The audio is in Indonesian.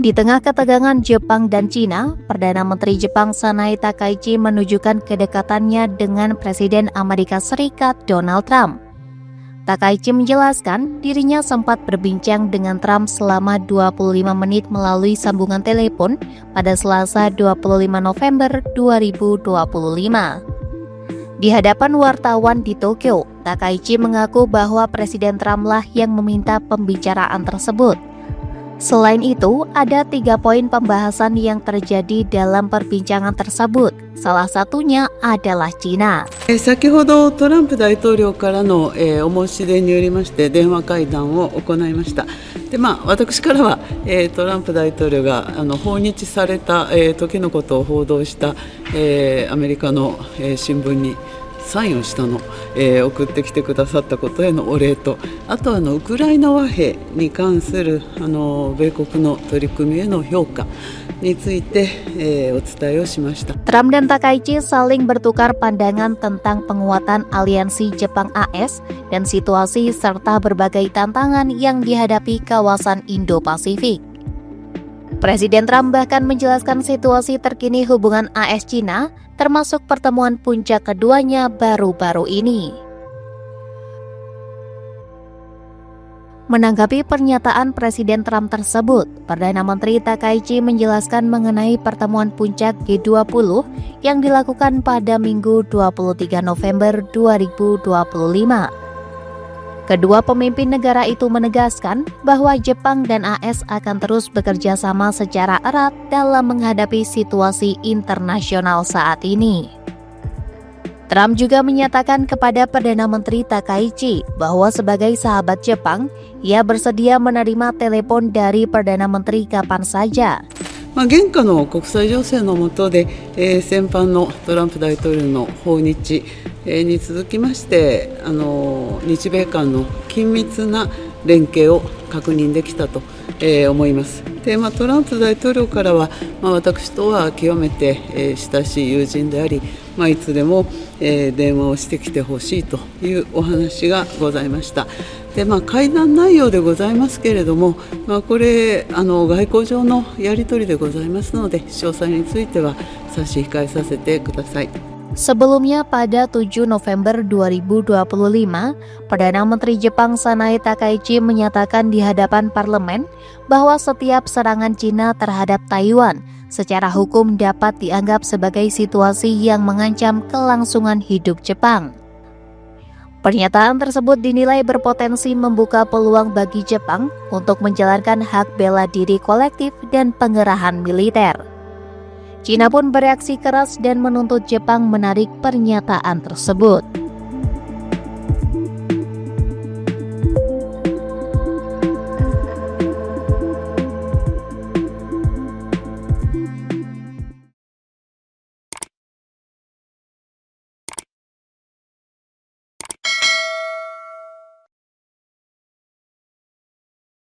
Di tengah ketegangan Jepang dan Cina, Perdana Menteri Jepang Sanae Takaichi menunjukkan kedekatannya dengan Presiden Amerika Serikat Donald Trump. Takaichi menjelaskan dirinya sempat berbincang dengan Trump selama 25 menit melalui sambungan telepon pada Selasa 25 November 2025. Di hadapan wartawan di Tokyo, Takaichi mengaku bahwa Presiden Trump lah yang meminta pembicaraan tersebut. Selain itu, ada 3 poin pembahasan yang terjadi dalam perbincangan tersebut. Salah satunya adalah Cina. 先ほどトランプ大統領からの、お申し出によりまして電話会談を行いました。で、私からは、トランプ大統領が訪日された、時のことを報道した、アメリカの、新聞にサインをしたの、送ってきてくださったことへのお礼と、あとウクライナ和平に関する米国の取り組みへの評価について、お伝えをしました。 Trump dan Takaichi saling bertukar pandangan tentang penguatan aliansi Jepang-AS dan situasi serta berbagai tantangan yang dihadapi kawasan Indo-Pasifik. Presiden Trump bahkan menjelaskan situasi terkini hubungan AS-Cina, termasuk pertemuan puncak keduanya baru-baru ini. Menanggapi pernyataan Presiden Trump tersebut, Perdana Menteri Takaichi menjelaskan mengenai pertemuan puncak G20 yang dilakukan pada Minggu 23 November 2025. Kedua pemimpin negara itu menegaskan bahwa Jepang dan AS akan terus bekerja sama secara erat dalam menghadapi situasi internasional saat ini. Trump juga menyatakan kepada Perdana Menteri Takaichi bahwa sebagai sahabat Jepang, ia bersedia menerima telepon dari Perdana Menteri kapan saja. 現下の国際情勢の下で、先般のトランプ大統領の訪日、に続きまして日米間の緊密な連携を確認できたと、思います。で、トランプ大統領からは、私とは極めて、親しい友人であり、いつでも、電話をしてきてほしいというお話がございました。で、会談内容でございますけれども、これ外交上のやり取りでございますので、詳細については差し控えさせてください。 Sebelumnya pada 7 November 2025, Perdana Menteri Jepang Sanae Takaichi menyatakan di hadapan parlemen bahwa setiap serangan Cina terhadap Taiwan secara hukum dapat dianggap sebagai situasi yang mengancam kelangsungan hidup Jepang. Pernyataan tersebut dinilai berpotensi membuka peluang bagi Jepang untuk menjalankan hak bela diri kolektif dan pengerahan militer. Cina pun bereaksi keras dan menuntut Jepang menarik pernyataan tersebut.